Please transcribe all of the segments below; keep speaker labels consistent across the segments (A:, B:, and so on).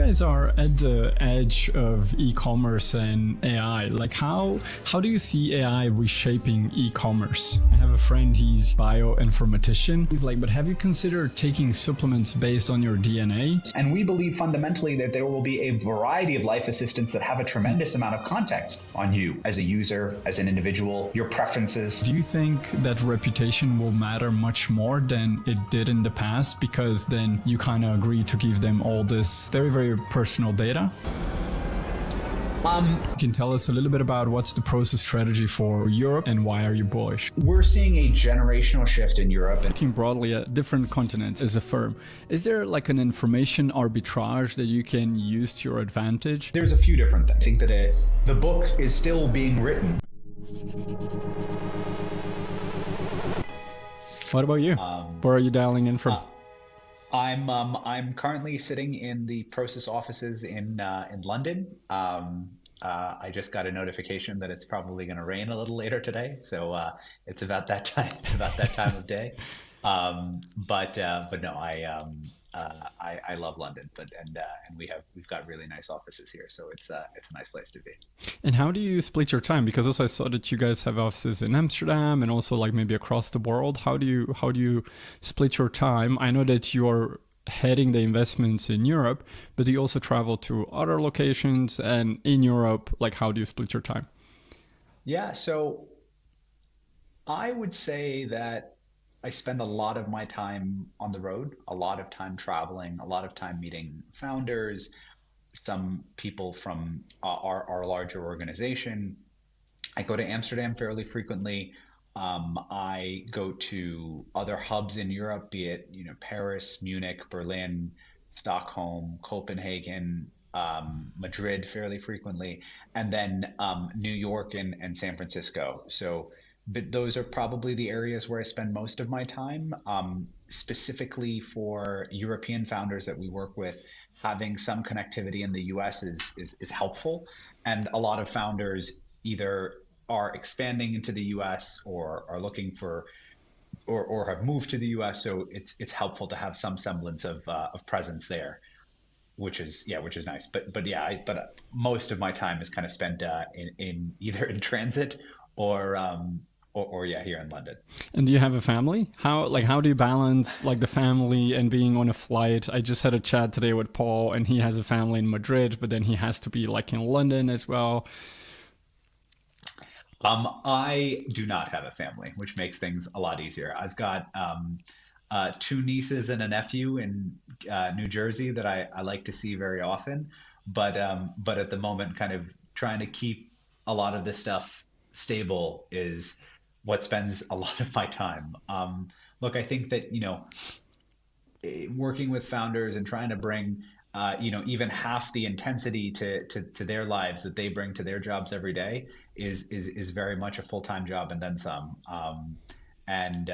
A: guys are at the edge of e-commerce and AI. Like how do you see AI reshaping e-commerce? I have a friend, he's bioinformatician. He's like, but have you considered taking supplements based on your DNA?
B: And we believe fundamentally that there will be a variety of life assistants that have a tremendous amount of context on you as a user, as an individual, your preferences.
A: Do you think that reputation will matter much more than it did in the past? Because then you kind of agree to give them all this very, very personal data? You can tell us a little bit about what's the Prosus strategy for Europe and why are you bullish?
B: We're seeing a generational shift in Europe.
A: Looking broadly at different continents as a firm, is there like an information arbitrage that you can use to your advantage?
B: There's a few different things. I think that the book is still being written.
A: What about you? Where are you dialing in from?
B: I'm currently sitting in the Prosus offices in London. I just got a notification that it's probably going to rain a little later today, so it's about that time. It's about that time of day. But no, I love London, and we've got really nice offices here, so it's a nice place to be.
A: And how do you split your time? Because also I saw that you guys have offices in Amsterdam and also like maybe across the world. How do you split your time? I know that you're heading the investments in Europe, but you also travel to other locations, and in Europe, like how do you split your time?
B: Yeah, so I would say that I spend a lot of my time on the road, a lot of time traveling, a lot of time meeting founders, some people from our larger organization. I go to Amsterdam fairly frequently. I go to other hubs in Europe, be it Paris, Munich, Berlin, Stockholm, Copenhagen, Madrid fairly frequently, and then New York and San Francisco. But those are probably the areas where I spend most of my time. Specifically for European founders that we work with, having some connectivity in the US is helpful. And a lot of founders either are expanding into the US or are looking for or have moved to the US. So it's helpful to have some semblance of presence there, which is nice. But most of my time is kind of spent in either in transit or here in London.
A: And do you have a family? How do you balance like the family and being on a flight? I just had a chat today with Paul, and he has a family in Madrid, but then he has to be like in London as well.
B: I do not have a family, which makes things a lot easier. I've got two nieces and a nephew in New Jersey that I like to see very often, but at the moment, kind of trying to keep a lot of this stuff stable is what spends a lot of my time. Look, I think that working with founders and trying to bring even half the intensity to their lives that they bring to their jobs every day is very much a full-time job and then some. And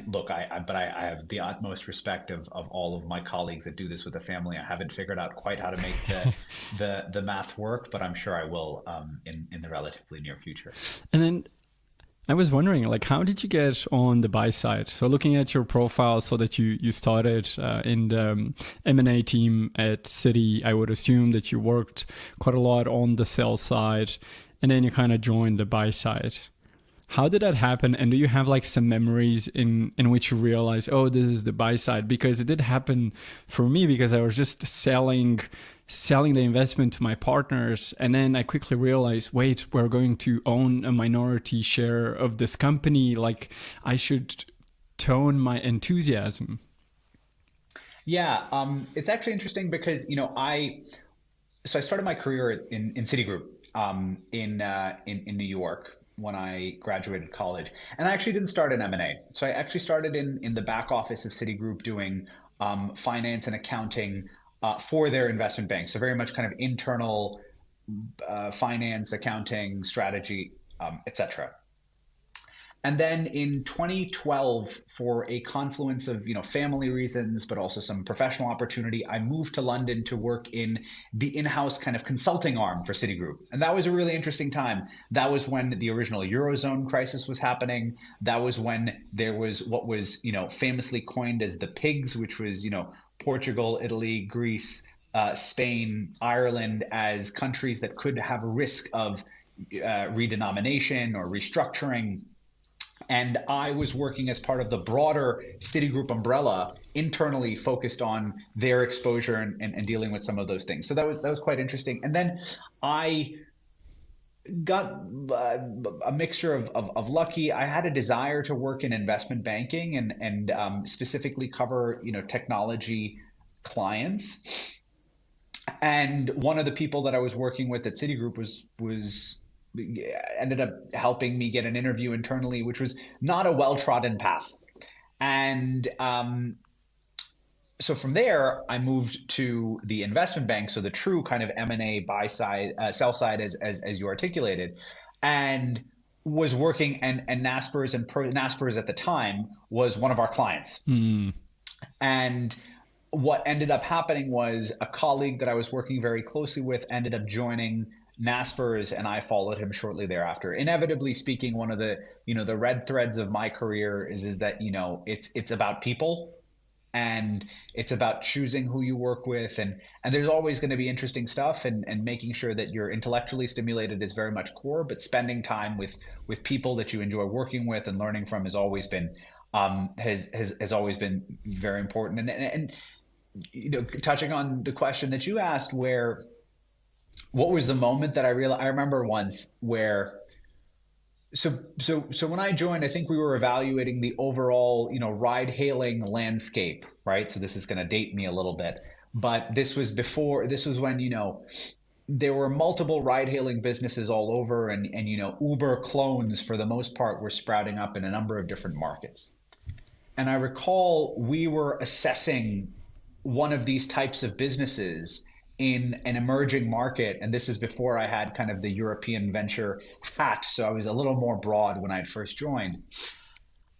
B: look, I have the utmost respect of all of my colleagues that do this with a family. I haven't figured out quite how to make the math work, but I'm sure I will in the relatively near future.
A: And then I was wondering, like, how did you get on the buy side? So looking at your profile, so that you started in the M&A team at Citi, I would assume that you worked quite a lot on the sell side, and then you kind of joined the buy side. How did that happen? And do you have like some memories in which you realize, oh, this is the buy side? Because it did happen for me, because I was just selling the investment to my partners. And then I quickly realized, wait, we're going to own a minority share of this company. Like I should tone my enthusiasm.
B: Yeah, it's actually interesting because, I started my career in Citi Group in New York when I graduated college. And I actually didn't start in M&A. So I actually started in the back office of Citi Group doing finance and accounting for their investment bank. So very much kind of internal finance, accounting, strategy, etc. And then in 2012, for a confluence of family reasons, but also some professional opportunity, I moved to London to work in the in-house kind of consulting arm for Citi Group. And that was a really interesting time. That was when the original Eurozone crisis was happening. That was when there was what was famously coined as the pigs, which was Portugal, Italy, Greece, Spain, Ireland as countries that could have a risk of redenomination or restructuring. And I was working as part of the broader Citi Group umbrella, internally focused on their exposure and dealing with some of those things. So that was quite interesting. And then I got a mixture of lucky. I had a desire to work in investment banking and specifically cover technology clients. And one of the people that I was working with at Citi Group was ended up helping me get an interview internally, which was not a well-trodden path. And so from there, I moved to the investment bank, so the true kind of M&A buy side, sell side, as you articulated, and was working. And Naspers Naspers at the time was one of our clients. And what ended up happening was a colleague that I was working very closely with ended up joining Naspers, and I followed him shortly thereafter. Inevitably speaking, one of the the red threads of my career is that it's about people, and it's about choosing who you work with, and there's always going to be interesting stuff, and making sure that you're intellectually stimulated is very much core, but spending time with people that you enjoy working with and learning from has always been has always been very important. And touching on the question that you asked, what was the moment that I realized? I remember once where, so when I joined, I think we were evaluating the overall, ride hailing landscape, right? So this is going to date me a little bit, but this was when, there were multiple ride hailing businesses all over, and Uber clones for the most part were sprouting up in a number of different markets. And I recall we were assessing one of these types of businesses in an emerging market. And this is before I had kind of the European venture hat. So I was a little more broad when I first joined.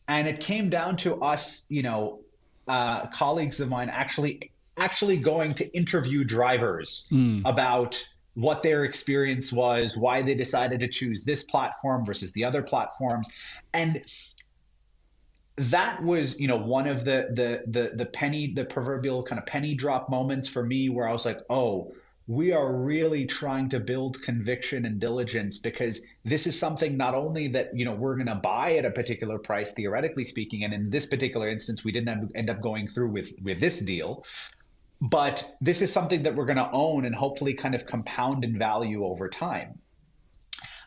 B: And it came down to us, colleagues of mine actually going to interview drivers about what their experience was, why they decided to choose this platform versus the other platforms. And that was, one of the proverbial kind of penny drop moments for me, where I was like, oh, we are really trying to build conviction and diligence, because this is something not only that, we're going to buy at a particular price, theoretically speaking, and in this particular instance, we didn't end up going through with this deal, but this is something that we're going to own and hopefully kind of compound in value over time.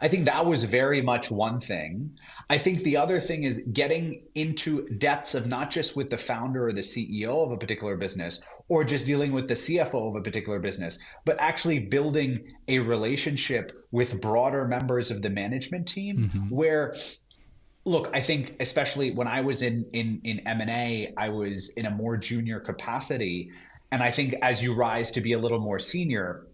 B: I think that was very much one thing. I think the other thing is getting into depths of not just with the founder or the CEO of a particular business, or just dealing with the CFO of a particular business, but actually building a relationship with broader members of the management team, where, look, I think especially when I was in M&A, I was in a more junior capacity. And I think as you rise to be a little more senior,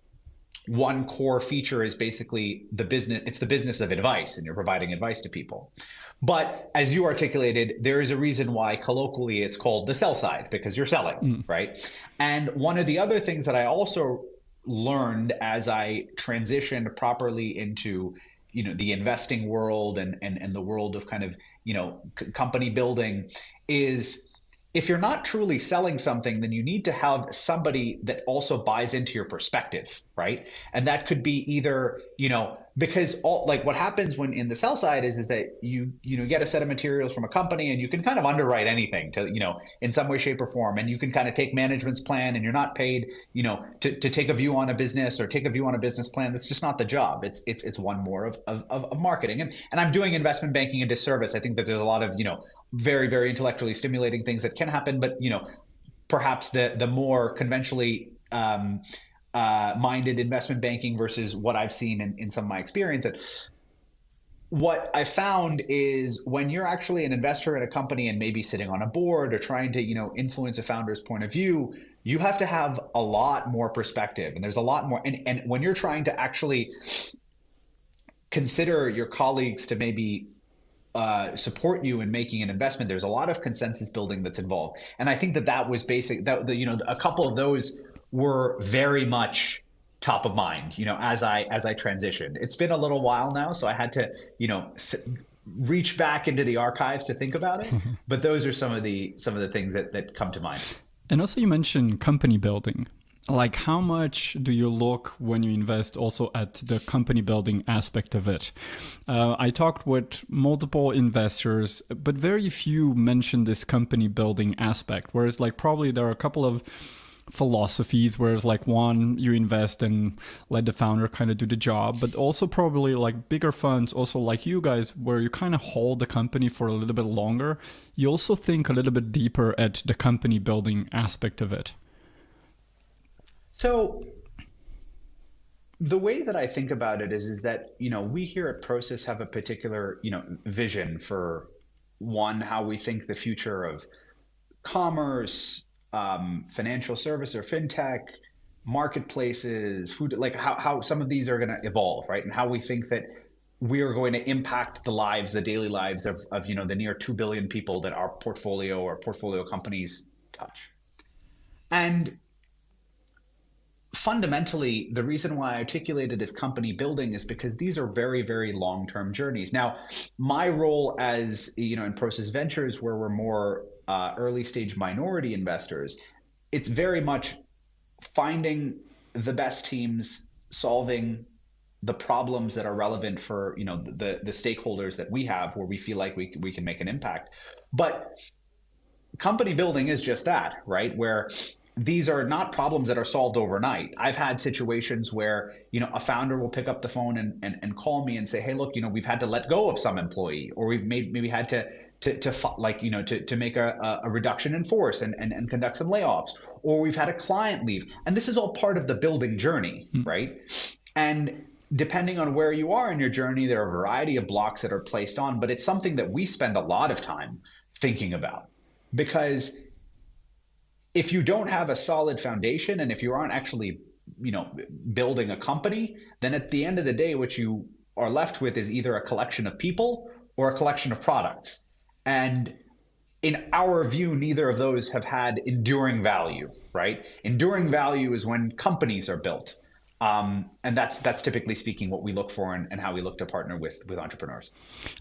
B: one core feature is basically the business. It's the business of advice, and you're providing advice to people. But as you articulated, there is a reason why colloquially it's called the sell side, because you're selling, right? And one of the other things that I also learned as I transitioned properly into, the investing world and the world of kind of, company building is, if you're not truly selling something, then you need to have somebody that also buys into your perspective, right? And that could be either, because what happens when in the sell side is that you get a set of materials from a company, and you can kind of underwrite anything to, in some way, shape, or form. And you can kind of take management's plan, and you're not paid, to take a view on a business or take a view on a business plan. That's just not the job. It's one more of marketing. And I'm doing investment banking a disservice. I think that there's a lot of, very, very intellectually stimulating things that can happen, but, perhaps the more conventionally minded investment banking versus what I've seen in some of my experience. And what I found is when you're actually an investor in a company and maybe sitting on a board or trying to, influence a founder's point of view, you have to have a lot more perspective, and there's a lot more. And when you're trying to actually consider your colleagues to maybe support you in making an investment, there's a lot of consensus building that's involved. And I think that was basic. That a couple of those were very much top of mind, as I transitioned. It's been a little while now, so I had to, reach back into the archives to think about it. But those are some of the things that come to mind.
A: And also, you mentioned company building. Like, how much do you look when you invest also at the company building aspect of it? I talked with multiple investors, but very few mention this company building aspect. Whereas, like, probably there are a couple of philosophies, whereas like one, you invest and let the founder kind of do the job, but also probably like bigger funds, also like you guys, where you kind of hold the company for a little bit longer. You also think a little bit deeper at the company building aspect of it.
B: So the way that I think about it is that, we here at Prosus have a particular, vision for one, how we think the future of commerce, financial service or fintech, marketplaces, food, like how some of these are going to evolve, right? And how we think that we are going to impact the daily lives of the near 2 billion people that our portfolio or portfolio companies touch. And fundamentally, the reason why I articulate it as company building is because these are very, very long-term journeys. Now, my role as, in Prosus Ventures, where we're more early stage minority investors, it's very much finding the best teams, solving the problems that are relevant for, the stakeholders that we have, where we feel like we can make an impact. But company building is just that, right? Where these are not problems that are solved overnight. I've had situations where, a founder will pick up the phone and call me and say, hey, look, we've had to let go of some employee, or we've maybe had to make a reduction in force and conduct some layoffs, or we've had a client leave. And this is all part of the building journey, right? And depending on where you are in your journey, there are a variety of blocks that are placed on, but it's something that we spend a lot of time thinking about. Because if you don't have a solid foundation, and if you aren't actually, building a company, then at the end of the day, what you are left with is either a collection of people or a collection of products. And in our view, neither of those have had enduring value, right? Enduring value is when companies are built. And that's typically speaking what we look for and how we look to partner with entrepreneurs.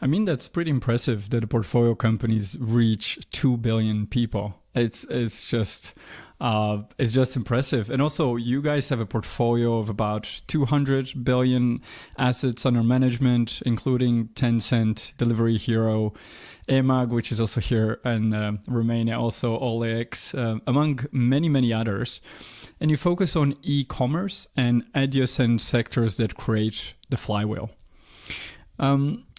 A: I mean, that's pretty impressive that the portfolio companies reach 2 billion people. It's just impressive. And also, you guys have a portfolio of about 200 billion assets under management, including Tencent, Delivery Hero, EMAG, which is also here in Romania, also OLX, among many, many others. And you focus on e-commerce and adjacent sectors that create the flywheel.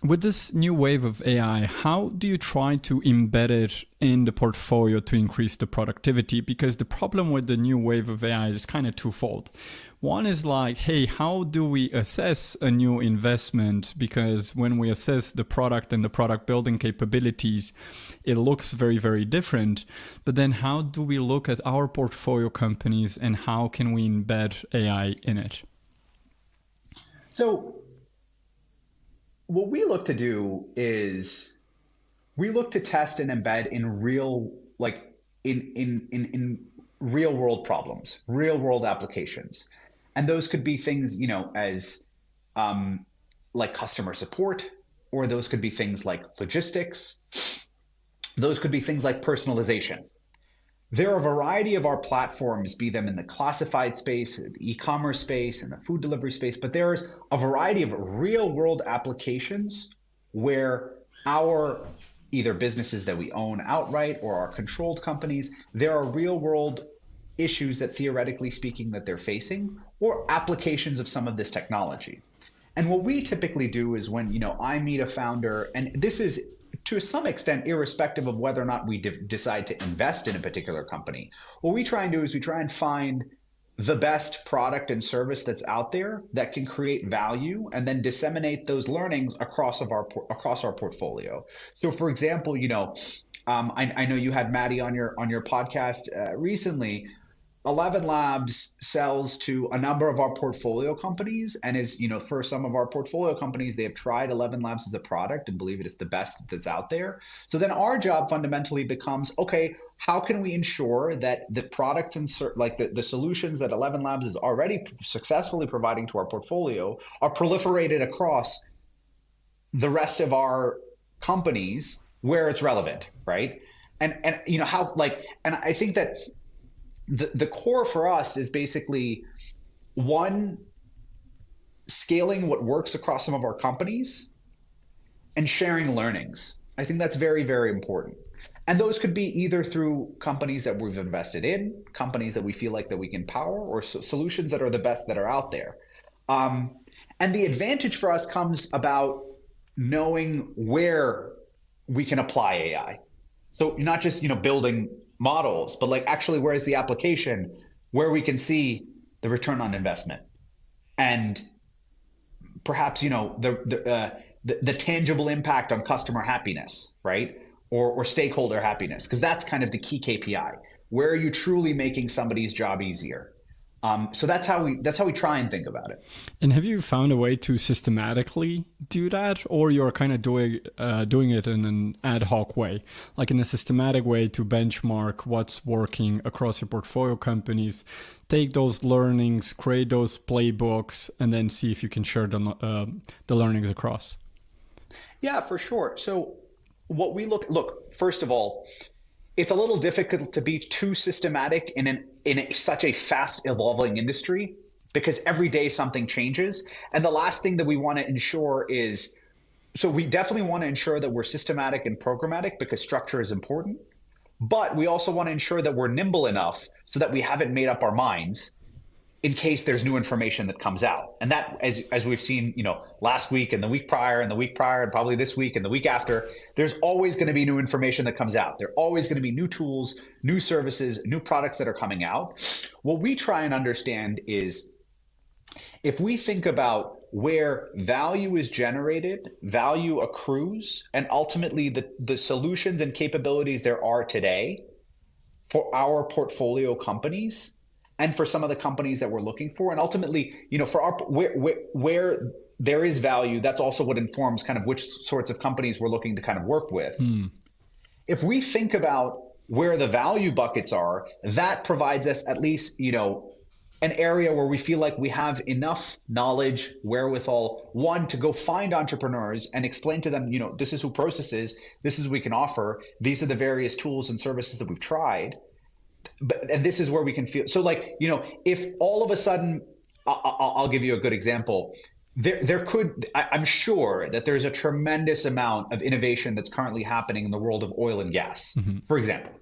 A: With this new wave of AI, how do you try to embed it in the portfolio to increase the productivity? Because the problem with the new wave of AI is kind of twofold. One is like, hey, how do we assess a new investment? Because when we assess the product and the product building capabilities, it looks very, very different. But then how do we look at our portfolio companies and how can we embed AI in it?
B: So what we look to do is we look to test and embed in real, like in real world problems, real world applications. And those could be things, as like customer support, or those could be things like logistics. Those could be things like personalization. There are a variety of our platforms, be them in the classified space, the e-commerce space, and the food delivery space, but there's a variety of real world applications where our either businesses that we own outright or our controlled companies, there are real world issues that theoretically speaking that they're facing, or applications of some of this technology. And what we typically do is when, I meet a founder, and this is to some extent irrespective of whether or not we decide to invest in a particular company, what we try and do is we try and find the best product and service that's out there that can create value, and then disseminate those learnings across our portfolio. So for example, I know you had Maddie on your podcast recently. ElevenLabs sells to a number of our portfolio companies, and is, for some of our portfolio companies, they have tried ElevenLabs as a product and believe it is the best that's out there. So then our job fundamentally becomes, okay, how can we ensure that the products and the solutions that ElevenLabs is already successfully providing to our portfolio are proliferated across the rest of our companies where it's relevant, right? And I think that the core for us is basically one, scaling what works across some of our companies and sharing learnings. I think that's very, very important. And those could be either through companies that we've invested in, companies that we feel like that we can power, or solutions that are the best that are out there. And the advantage for us comes about knowing where we can apply AI. So not just building models, but like actually where is the application, where we can see the return on investment, and perhaps the tangible impact on customer happiness, right? Or stakeholder happiness, because that's kind of the key KPI. Where are you truly making somebody's job easier? So that's how we try and think about it.
A: And have you found a way to systematically do that, or you're kind of doing it in an ad hoc way, like in a systematic way to benchmark what's working across your portfolio companies, take those learnings, create those playbooks, and then see if you can share the learnings across?
B: Yeah, for sure. So what we look, first of all, it's a little difficult to be too systematic in such a fast evolving industry, because every day something changes. And the last thing that we want to ensure is, so we definitely want to ensure that we're systematic and programmatic, because structure is important. But we also want to ensure that we're nimble enough so that we haven't made up our minds in case there's new information that comes out. And that, as we've seen, last week and the week prior and the week prior and probably this week and the week after, there's always going to be new information that comes out. There are always going to be new tools, new services, new products that are coming out. What we try and understand is, if we think about where value is generated, value accrues, and ultimately the solutions and capabilities there are today for our portfolio companies, and for some of the companies that we're looking for, and ultimately, for our where there is value, that's also what informs kind of which sorts of companies we're looking to kind of work with. If we think about where the value buckets are, that provides us at least, an area where we feel like we have enough knowledge, wherewithal, one, to go find entrepreneurs and explain to them, this is who Prosus is, this is what we can offer, these are the various tools and services that we've tried. And this is where we can feel, so if all of a sudden, I'll give you a good example. I'm sure that there's a tremendous amount of innovation that's currently happening in the world of oil and gas, for example.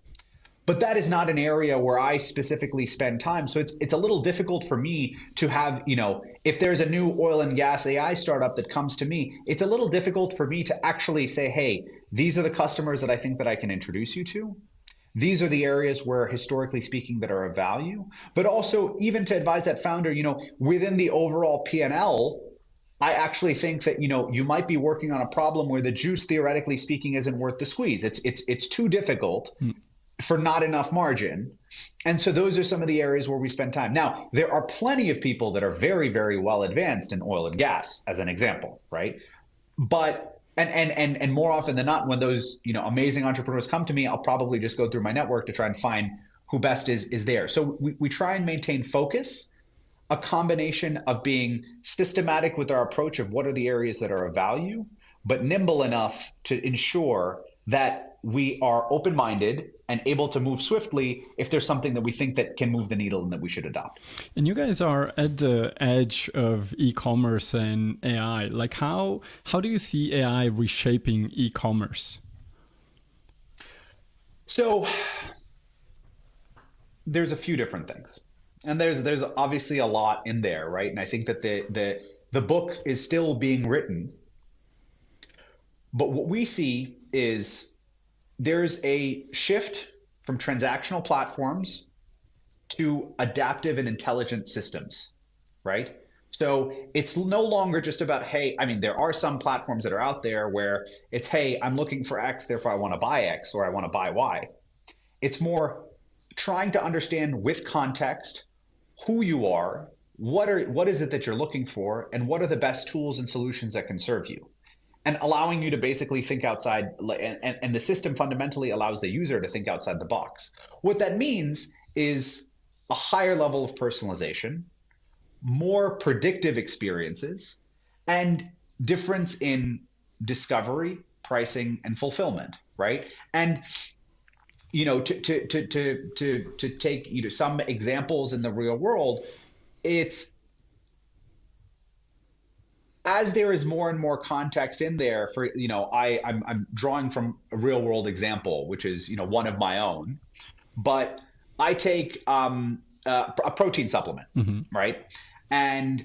B: But that is not an area where I specifically spend time. So it's a little difficult for me to have, if there's a new oil and gas AI startup that comes to me, it's a little difficult for me to actually say, hey, these are the customers that I think that I can introduce you to. These are the areas where, historically speaking, that are of value, but also even to advise that founder, within the overall P&L, I actually think that, you might be working on a problem where the juice, theoretically speaking, isn't worth the squeeze. It's too difficult for not enough margin. And so those are some of the areas where we spend time. Now, there are plenty of people that are very, very well advanced in oil and gas, as an example, right? But And more often than not, when those amazing entrepreneurs come to me, I'll probably just go through my network to try and find who best is there. So we try and maintain focus, a combination of being systematic with our approach of what are the areas that are of value, but nimble enough to ensure that we are open-minded and able to move swiftly if there's something that we think that can move the needle and that we should adopt.
A: And you guys are at the edge of e-commerce and AI. Like how do you see AI reshaping e-commerce?
B: So there's a few different things. And there's obviously a lot in there, right? And I think that the book is still being written. But what we see is there's a shift from transactional platforms to adaptive and intelligent systems, right? So it's no longer just about, hey, there are some platforms that are out there where it's, hey, I'm looking for X, therefore I want to buy X or I want to buy Y. It's more trying to understand with context who you are, what is it that you're looking for, and what are the best tools and solutions that can serve you. And allowing you to basically think outside, and the system fundamentally allows the user to think outside the box. What that means is a higher level of personalization, more predictive experiences, and difference in discovery, pricing, and fulfillment, right? And to take some examples in the real world, it's as there is more and more context in there for, I'm drawing from a real world example, which is, one of my own, but I take a protein supplement, right? And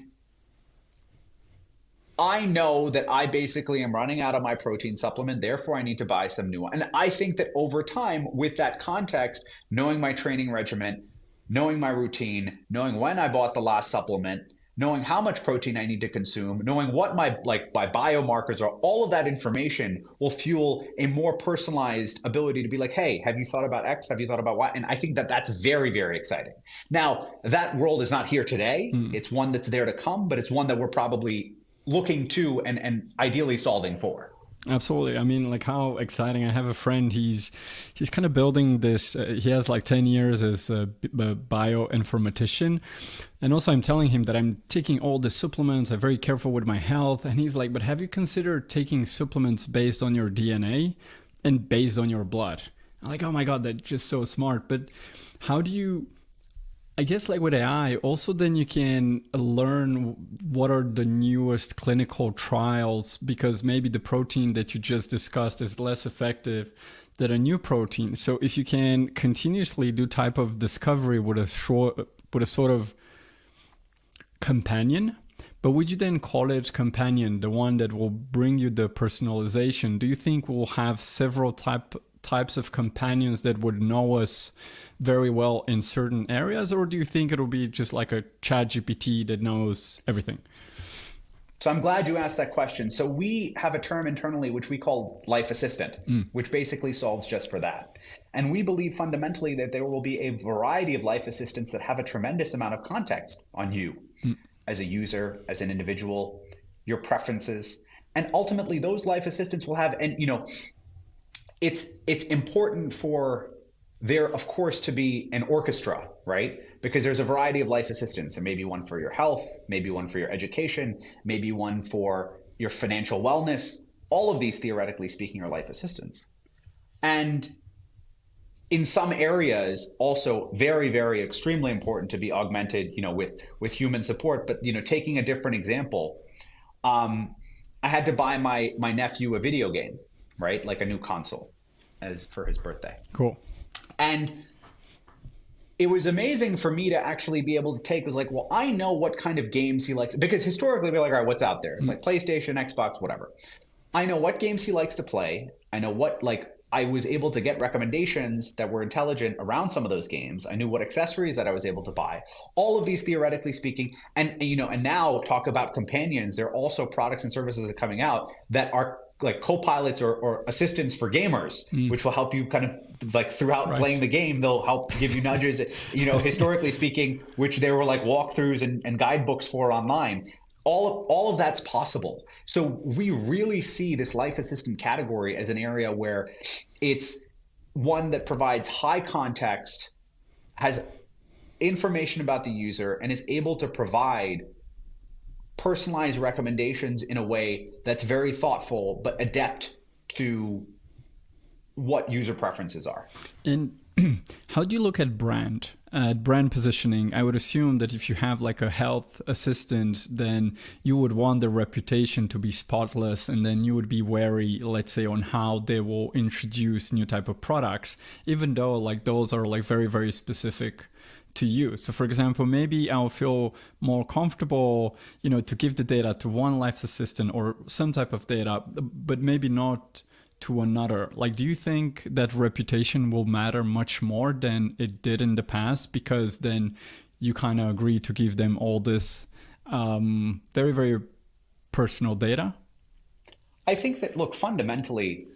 B: I know that I basically am running out of my protein supplement, therefore I need to buy some new one. And I think that over time, with that context, knowing my training regimen, knowing my routine, knowing when I bought the last supplement, knowing how much protein I need to consume, knowing what my biomarkers are, all of that information will fuel a more personalized ability to be like, hey, have you thought about X? Have you thought about Y? And I think that that's very, very exciting. Now, that world is not here today. It's one that's there to come, but it's one that we're probably looking to and ideally solving for.
A: Absolutely. I mean, like, how exciting. I have a friend, he's kind of building this, he has like 10 years as a bioinformatician. And also I'm telling him that I'm taking all the supplements, I'm very careful with my health. And he's like, but have you considered taking supplements based on your DNA and based on your blood? I'm like, oh my God, that's just so smart. But how do you, I guess, like with AI, also then you can learn what are the newest clinical trials, because maybe the protein that you just discussed is less effective than a new protein. So if you can continuously do type of discovery with a sort of companion, but would you then call it companion, the one that will bring you the personalization? Do you think we'll have several types of companions that would know us very well in certain areas, or do you think it'll be just like a chat GPT that knows everything?
B: So I'm glad you asked that question. So we have a term internally which we call life assistant, which basically solves just for that. And we believe fundamentally that there will be a variety of life assistants that have a tremendous amount of context on you as a user, as an individual, your preferences. And ultimately those life assistants will have, and it's important for there, of course, to be an orchestra, right? Because there's a variety of life assistants, and maybe one for your health, maybe one for your education, maybe one for your financial wellness. All of these, theoretically speaking, are life assistants. And in some areas, also very, very extremely important to be augmented, with human support. But, taking a different example, I had to buy my nephew a video game, right? Like a new console as for his birthday.
A: Cool.
B: And it was amazing for me to actually be able to take, was like, well, I know what kind of games he likes, because historically we're like, all right, what's out there? It's like PlayStation, Xbox, whatever. I know what games he likes to play. I know what, I was able to get recommendations that were intelligent around some of those games. I knew what accessories that I was able to buy. All of these, theoretically speaking, and now talk about companions. There are also products and services that are coming out that are like co-pilots or assistants for gamers, which will help you kind of like throughout playing the game. They'll help give you nudges, historically speaking, which there were like walkthroughs and guidebooks for online. All of that's possible. So we really see this life assistant category as an area where it's one that provides high context, has information about the user, and is able to provide personalized recommendations in a way that's very thoughtful but adept to what user preferences are.
A: And how do you look at brand positioning? I would assume that if you have like a health assistant, then you would want the reputation to be spotless, and then you would be wary, let's say, on how they will introduce new type of products, even though like those are like very, very specific to you. So for example, maybe I'll feel more comfortable, to give the data to one life assistant or some type of data, but maybe not to another. Like, do you think that reputation will matter much more than it did in the past? Because then you kind of agree to give them all this very, very personal data?
B: I think that, look, fundamentally,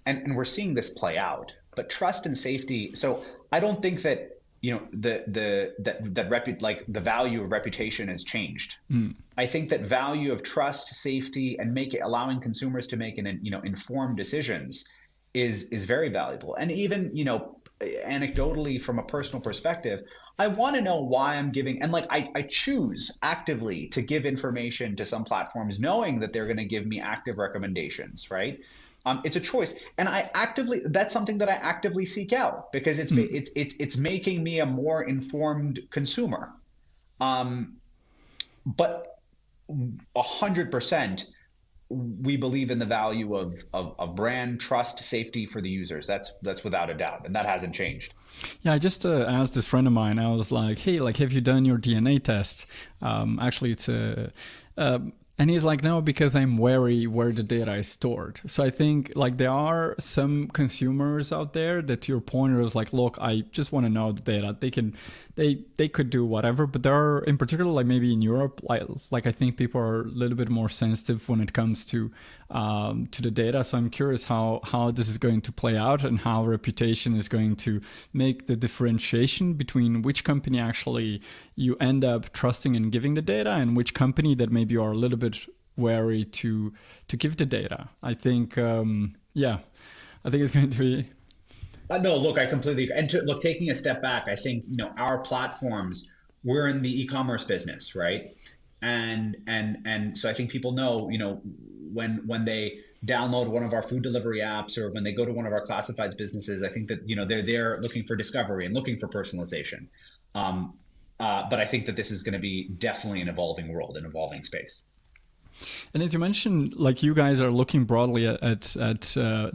B: and we're seeing this play out, but trust and safety. So I don't think that the value of reputation has changed. I think that value of trust, safety, and allowing consumers to make informed decisions is very valuable. And even anecdotally, from a personal perspective, I want to know why I'm giving, and I choose actively to give information to some platforms, knowing that they're going to give me active recommendations, right? It's a choice, and that's something that I actively seek out because it's making me a more informed consumer. But 100%, we believe in the value of brand trust, safety for the users. That's without a doubt, and that hasn't changed.
A: Yeah, I just asked this friend of mine. I was like, "Hey, like, have you done your DNA test?" Actually, it's a and he's like, no, because I'm wary where the data is stored. So I think like there are some consumers out there that to your point is like, look, I just want to know the data. They could do whatever, but there are in particular, like maybe in Europe, like I think people are a little bit more sensitive when it comes to the data. So I'm curious how this is going to play out and how reputation is going to make the differentiation between which company actually you end up trusting and giving the data and which company that maybe you are a little bit wary to give the data. I think, I think it's going to be.
B: No, look, I completely agree. And taking a step back, I think, our platforms, we're in the e-commerce business, right? And so I think people know, when they download one of our food delivery apps or when they go to one of our classifieds businesses, I think that, they're there looking for discovery and looking for personalization. But I think that this is going to be definitely an evolving world, an evolving space.
A: And as you mentioned, like you guys are looking broadly at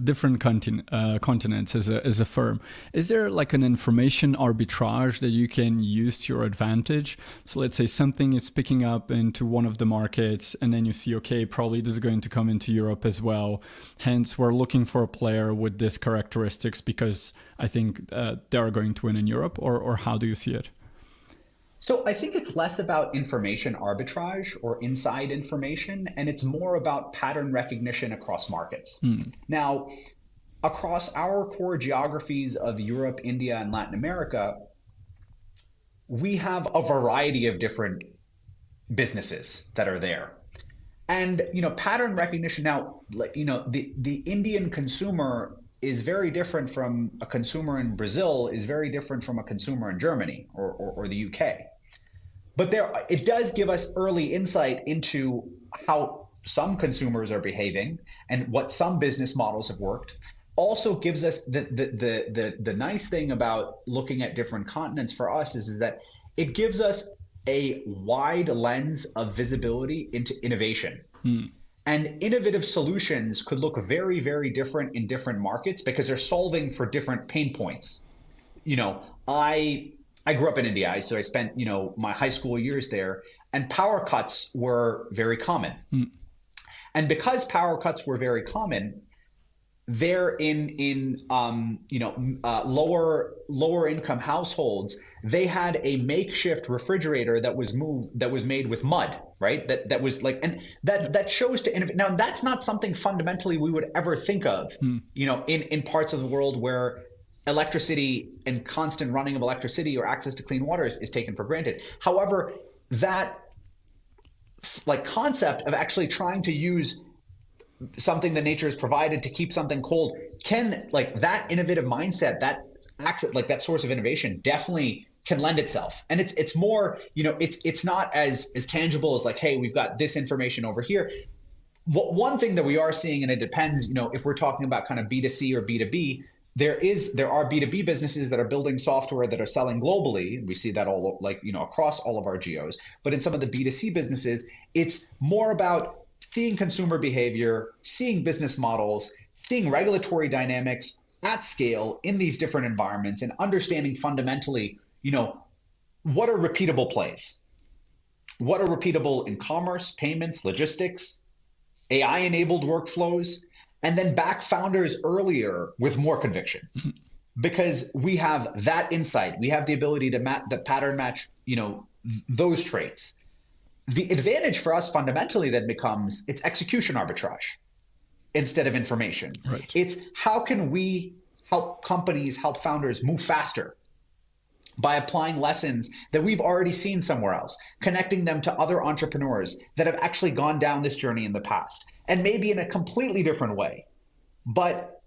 A: different continents as a firm. Is there like an information arbitrage that you can use to your advantage? So let's say something is picking up into one of the markets and then you see, okay, probably this is going to come into Europe as well. Hence, we're looking for a player with these characteristics because I think they are going to win in Europe, or how do you see it?
B: So I think it's less about information arbitrage or inside information, and it's more about pattern recognition across markets. Now, across our core geographies of Europe, India, and Latin America, we have a variety of different businesses that are there. And, pattern recognition now, the Indian consumer is very different from a consumer in Brazil, is very different from a consumer in Germany or the UK. But it does give us early insight into how some consumers are behaving and what some business models have worked. Also gives us the nice thing about looking at different continents for us is that it gives us a wide lens of visibility into innovation. And innovative solutions could look very, very different in different markets because they're solving for different pain points. I grew up in India, so I spent, my high school years there, and power cuts were very common. And because power cuts were very common, they're in lower income households, they had a makeshift refrigerator that was made with mud, right? That was like, and that shows to innovate. Now that's not something fundamentally we would ever think of, in parts of the world where electricity and constant running of electricity or access to clean water is taken for granted. However, that concept of actually trying to use something that nature has provided to keep something cold can that innovative mindset, that source of innovation definitely can lend itself. And it's more, it's not as tangible as hey, we've got this information over here. One thing that we are seeing, and it depends, if we're talking about kind of B2C or B2B, there are B2B businesses that are building software that are selling globally. We see that all across all of our geos. But in some of the B2C businesses, it's more about seeing consumer behavior, seeing business models, seeing regulatory dynamics at scale in these different environments, and understanding fundamentally, what are repeatable plays? What are repeatable in commerce, payments, logistics, AI-enabled workflows? And then back founders earlier with more conviction, because we have that insight. We have the ability to pattern match, those traits. The advantage for us fundamentally then becomes it's execution arbitrage instead of information.
A: Right.
B: It's how can we help companies, help founders move faster by applying lessons that we've already seen somewhere else, connecting them to other entrepreneurs that have actually gone down this journey in the past, and maybe in a completely different way. But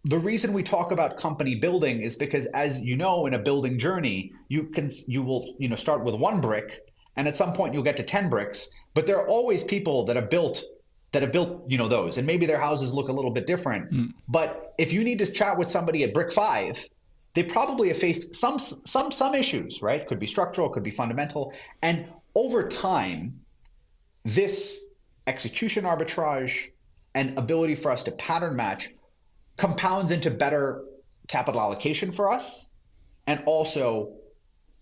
B: the reason we talk about company building is because, as you know, in a building journey, you will start with one brick, and at some point you'll get to 10 bricks, but there are always people that have built that have built, those, and maybe their houses look a little bit different. But if you need to chat with somebody at Brick 5, they probably have faced some issues, right? Could be structural, could be fundamental. And over time, this execution arbitrage and ability for us to pattern match compounds into better capital allocation for us and also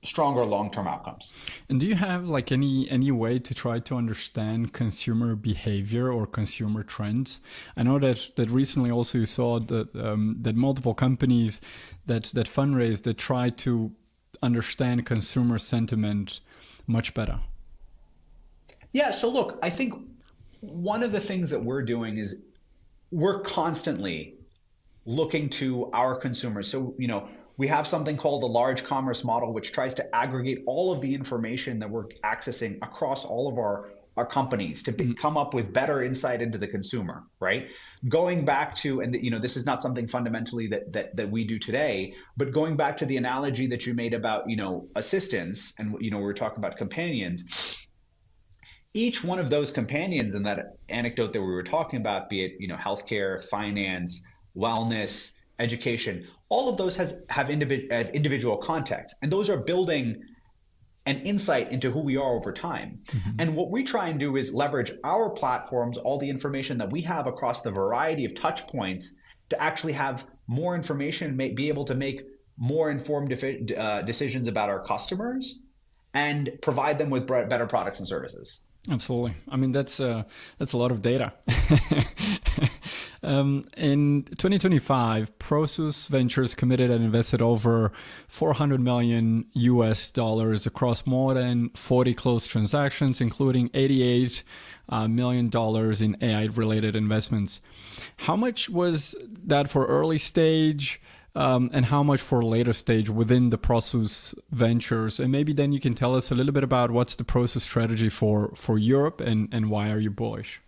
B: stronger long-term outcomes.
A: And do you have like any way to try to understand consumer behavior or consumer trends? I know that recently also you saw that multiple companies that fundraise that try to understand consumer sentiment much better.
B: Yeah, so look, I think one of the things that we're doing is we're constantly looking to our consumers. So, we have something called the large commerce model, which tries to aggregate all of the information that we're accessing across all of our companies to come up with better insight into the consumer, right? Going back to, and this is not something fundamentally that we do today, but going back to the analogy that you made about, assistants and, we were talking about companions. Each one of those companions in that anecdote that we were talking about, be it, healthcare, finance, wellness, education, all of those have individual context, and those are building an insight into who we are over time. And what we try and do is leverage our platforms, all the information that we have across the variety of touch points to actually have more information, be able to make more informed decisions about our customers and provide them with better products and services.
A: Absolutely. I mean, that's a lot of data. In 2025, Prosus Ventures committed and invested over $400 million across more than 40 closed transactions, including $88 million in AI-related investments. How much was that for early stage? And how much for later stage within the Prosus Ventures? And maybe then you can tell us a little bit about what's the Prosus strategy for Europe and why are you bullish?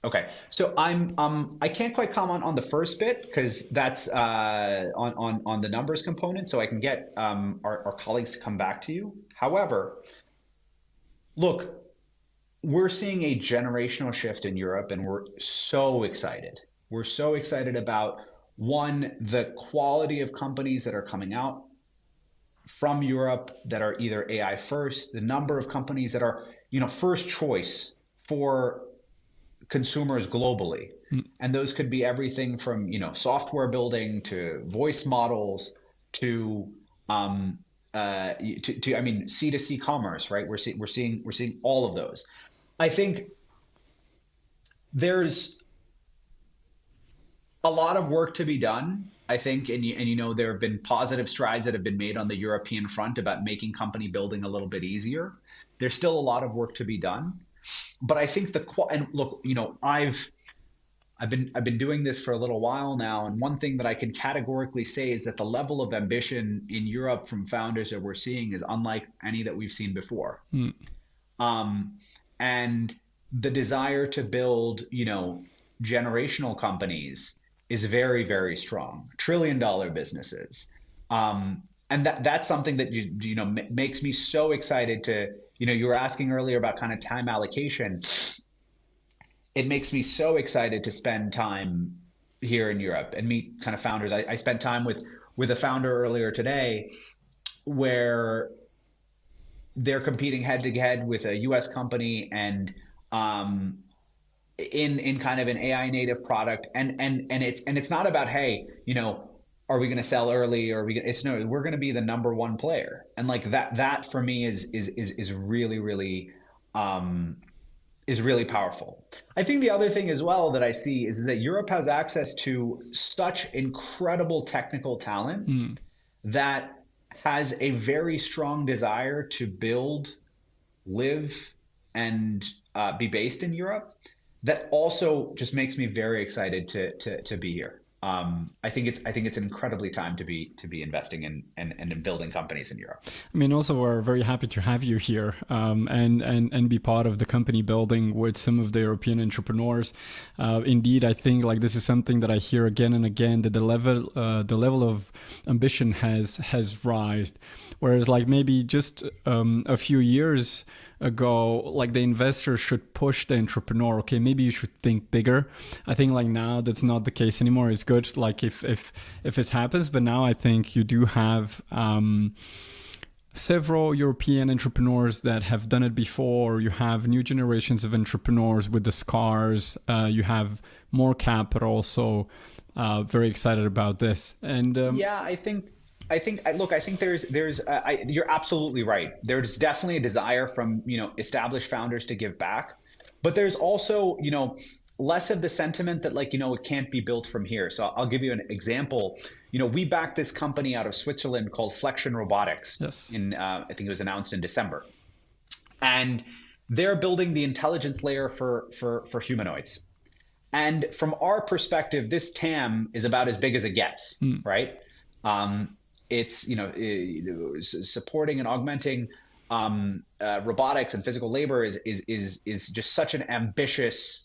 B: Okay, so I can't quite comment on the first bit because that's on the numbers component, so I can get our colleagues to come back to you. However, look, we're seeing a generational shift in Europe, and we're so excited. We're so excited about, one, the quality of companies that are coming out from Europe that are either AI first, the number of companies that are, first choice for consumers globally. And those could be everything from, software building to voice models to C2C commerce, right? We're seeing all of those. I think there's a lot of work to be done, I think, and there have been positive strides that have been made on the European front about making company building a little bit easier. There's still a lot of work to be done, but I think and look, I've been doing this for a little while now, and one thing that I can categorically say is that the level of ambition in Europe from founders that we're seeing is unlike any that we've seen before. And the desire to build, generational companies is very, very strong. $1 trillion businesses. And that's something that, makes me so excited to, you were asking earlier about kind of time allocation. It makes me so excited to spend time here in Europe and meet kind of founders. I spent time with a founder earlier today where they're competing head to head with a US company and, in kind of an AI native product, and it's not about, hey, are we going to sell early, or we're going to be the number one player, and like that for me is really really powerful. I think the other thing as well that I see is that Europe has access to such incredible technical talent that has a very strong desire to build, live, and be based in Europe. That also just makes me very excited to be here. I think it's an incredibly time to be investing in and building companies in Europe.
A: I mean, also we're very happy to have you here and be part of the company building with some of the European entrepreneurs. Indeed, I think like this is something that I hear again and again, that the level of ambition has risen, whereas like maybe just a few years ago, like the investor should push the entrepreneur. Okay, maybe you should think bigger. I think like now that's not the case anymore. It's good like if it happens, but now I think you do have several European entrepreneurs that have done it before. You have new generations of entrepreneurs with the scars. You have more capital. So very excited about this. And
B: Yeah, look, I think you're absolutely right. There's definitely a desire from, established founders to give back, but there's also, less of the sentiment that like, it can't be built from here. So I'll give you an example. We backed this company out of Switzerland called Flexion Robotics.
A: Yes.
B: I think it was announced in December. And they're building the intelligence layer for humanoids. And from our perspective, this TAM is about as big as it gets, right? It's, supporting and augmenting robotics and physical labor is just such an ambitious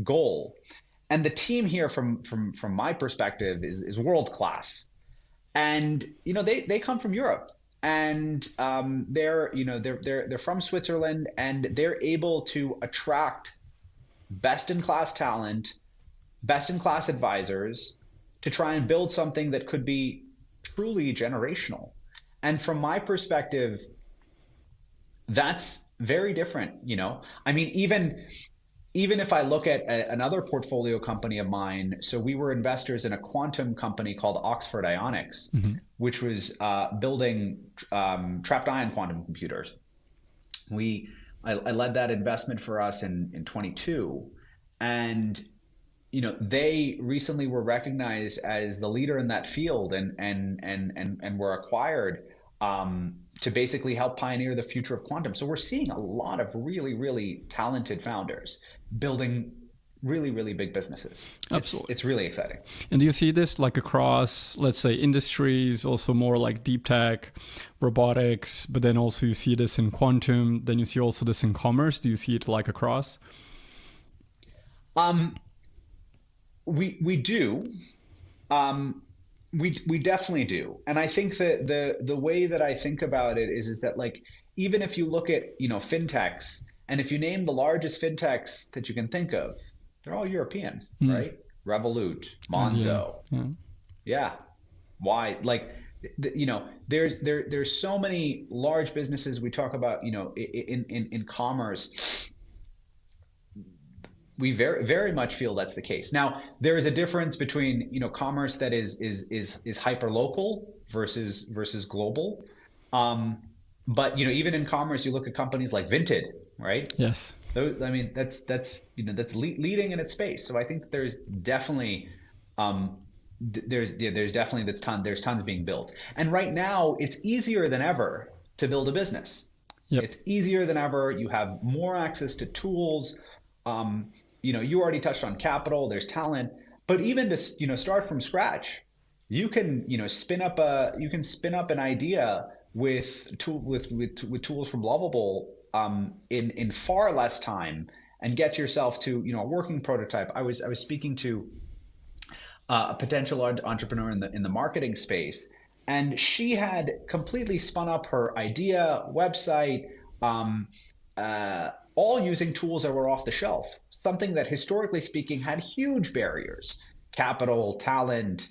B: goal. And the team here from my perspective is world class. And they come from Europe, and they're from Switzerland, and they're able to attract best in class talent, best in class advisors to try and build something that could be truly generational. And from my perspective, that's very different. I mean, even if I look at another portfolio company of mine, so we were investors in a quantum company called Oxford Ionics, which was building trapped ion quantum computers. I led that investment for us in 22, and they recently were recognized as the leader in that field, and were acquired to basically help pioneer the future of quantum. So we're seeing a lot of really, really talented founders building really, really big businesses.
A: Absolutely.
B: It's really exciting.
A: And do you see this like across, let's say, industries, also more like deep tech, robotics, but then also you see this in quantum, then you see also this in commerce? Do you see it like across?
B: We do. We definitely do. And I think that the way that I think about it is that like, even if you look at, fintechs, and if you name the largest fintechs that you can think of, they're all European, right? Revolut, Monzo. Yeah. Why? Like, there's so many large businesses we talk about, in commerce. We very, very much feel that's the case. Now, there is a difference between, commerce that is hyper local versus global. But even in commerce, you look at companies like Vinted, right?
A: Yes.
B: Those, I mean, that's leading in its space. So I think there's definitely there's tons being built. And right now, it's easier than ever to build a business.
A: Yep.
B: It's easier than ever. You have more access to tools. You already touched on capital. There's talent, but even to start from scratch, you can spin up an idea with tools from Lovable in far less time, and get yourself to a working prototype. I was speaking to a potential entrepreneur in the marketing space, and she had completely spun up her idea, website, all using tools that were off the shelf. Something that historically speaking had huge barriers, capital, talent,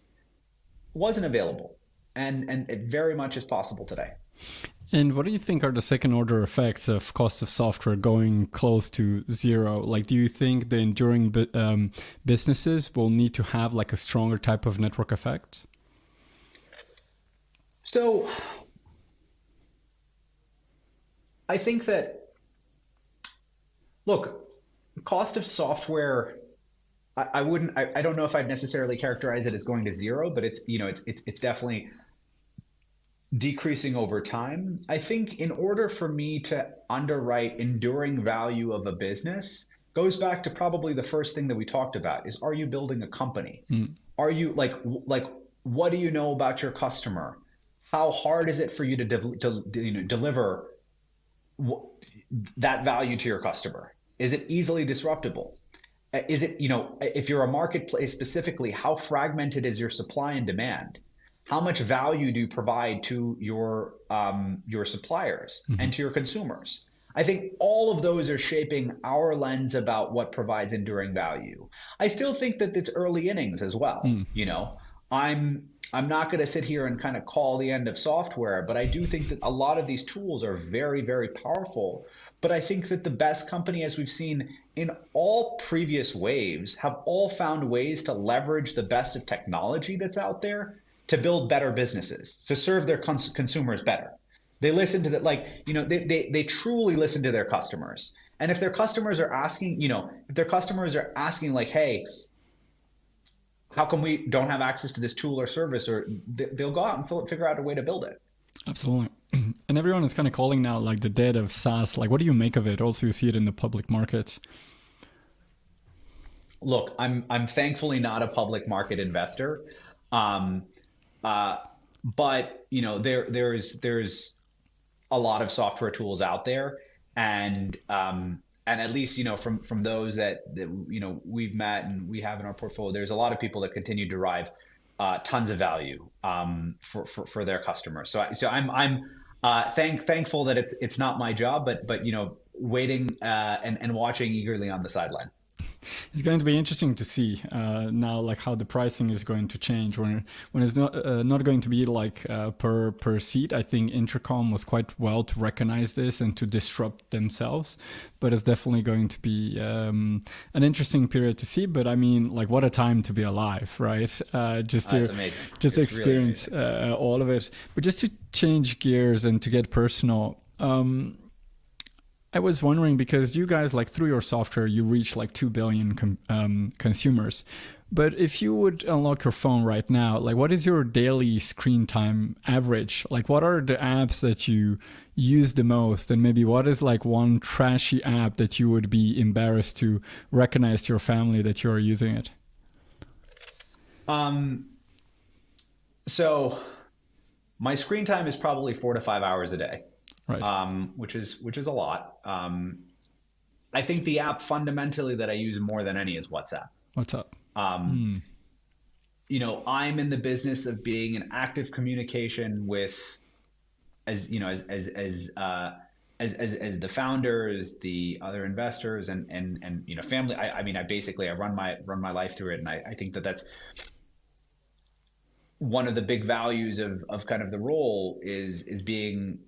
B: wasn't available, and it very much is possible today.
A: And what do you think are the second order effects of cost of software going close to zero? Like, do you think the enduring businesses will need to have like a stronger type of network effect?
B: So I think that, look, cost of software, I don't know if I'd necessarily characterize it as going to zero, but it's definitely decreasing over time. I think in order for me to underwrite enduring value of a business, goes back to probably the first thing that we talked about is, are you building a company? Are you like what do you know about your customer? How hard is it for you to deliver that value to your customer? Is it easily disruptible? Is it, if you're a marketplace specifically, how fragmented is your supply and demand? How much value do you provide to your suppliers and to your consumers? I think all of those are shaping our lens about what provides enduring value. I still think that it's early innings as well. You know, I'm not going to sit here and kind of call the end of software, but I do think that a lot of these tools are very, very powerful. But I think that the best company, as we've seen in all previous waves, have all found ways to leverage the best of technology that's out there to build better businesses, to serve their consumers better. They listen to they truly listen to their customers. And if their customers are asking, like, hey, how come we don't have access to this tool or service? Or they'll go out and figure out a way to build it.
A: Absolutely. And everyone is kind of calling now like the dead of SaaS. Like, what do you make of it? Also, you see it in the public markets.
B: Look, I'm thankfully not a public market investor. But there's a lot of software tools out there, and at least from those that we've met and we have in our portfolio, there's a lot of people that continue to derive tons of value for their customers. So I'm thankful that it's not my job, but waiting and watching eagerly on the sideline.
A: It's going to be interesting to see now, like how the pricing is going to change when it's not going to be like per seat. I think Intercom was quite well to recognize this and to disrupt themselves, but it's definitely going to be an interesting period to see. But I mean, like, what a time to be alive, right? Just to experience really all of it. But just to change gears and to get personal. I was wondering, because you guys, like, through your software, you reach like 2 billion consumers. But if you would unlock your phone right now, like, what is your daily screen time average? Like, what are the apps that you use the most? And maybe what is like one trashy app that you would be embarrassed to recognize to your family that you're using it?
B: So my screen time is probably 4 to 5 hours a day.
A: Right.
B: Which is a lot. I think the app fundamentally that I use more than any is WhatsApp.
A: WhatsApp.
B: I'm in the business of being in active communication with, as the founders, the other investors, and family. I run my life through it, and I think that that's one of the big values of kind of the role is being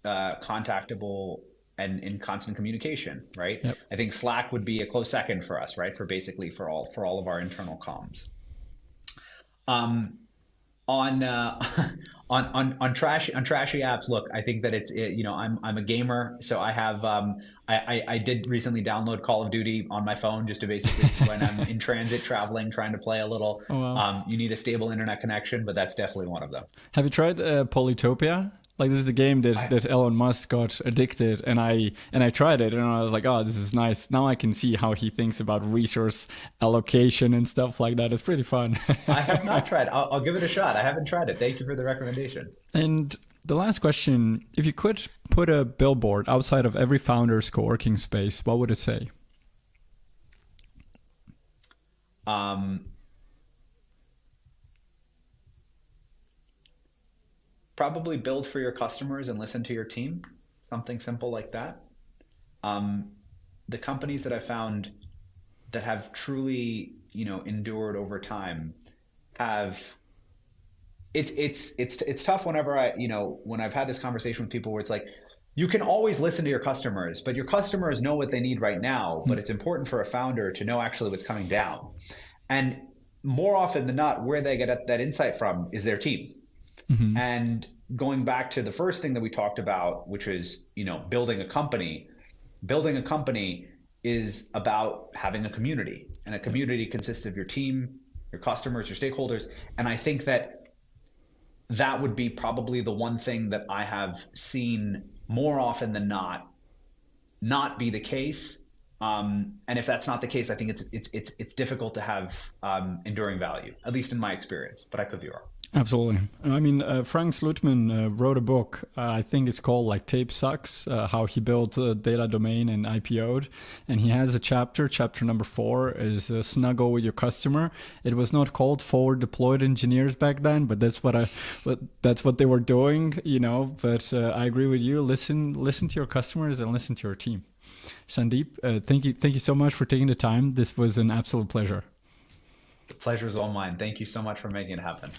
B: contactable and in constant communication, right?
A: Yep.
B: I think Slack would be a close second for us, right? For all of our internal comms. On trashy apps, look, I think that I'm a gamer, so I have I did recently download Call of Duty on my phone just to basically when I'm in transit, traveling, trying to play a little.
A: Oh, wow.
B: You need a stable internet connection, but that's definitely one of them.
A: Have you tried Polytopia? Like, this is a game that Elon Musk got addicted, and I tried it, and I was like, oh, this is nice. Now I can see how he thinks about resource allocation and stuff like that. It's pretty fun.
B: I have not tried. I'll give it a shot. I haven't tried it. Thank you for the recommendation.
A: And the last question, if you could put a billboard outside of every founder's co-working space, what would it say?
B: Probably build for your customers and listen to your team. Something simple like that. The companies that I found that have truly, endured over time have. It's tough whenever when I've had this conversation with people where it's like, you can always listen to your customers, but your customers know what they need right now. But it's important for a founder to know actually what's coming down. And more often than not, where they get that insight from is their team. Mm-hmm. And going back to the first thing that we talked about, which is, building a company is about having a community, and a community consists of your team, your customers, your stakeholders. And I think that would be probably the one thing that I have seen more often than not be the case. And if that's not the case, I think it's difficult to have enduring value, at least in my experience, but I could be wrong.
A: Absolutely. I mean, Frank Slutman wrote a book. I think it's called like Tape Sucks, how he built a data domain and IPO'd. And he has a chapter number 4 is snuggle with your customer. It was not called forward deployed engineers back then, but that's what they were doing, you know. But I agree with you. Listen to your customers and listen to your team. Sandeep, thank you so much for taking the time. This was an absolute pleasure.
B: The pleasure is all mine. Thank you so much for making it happen.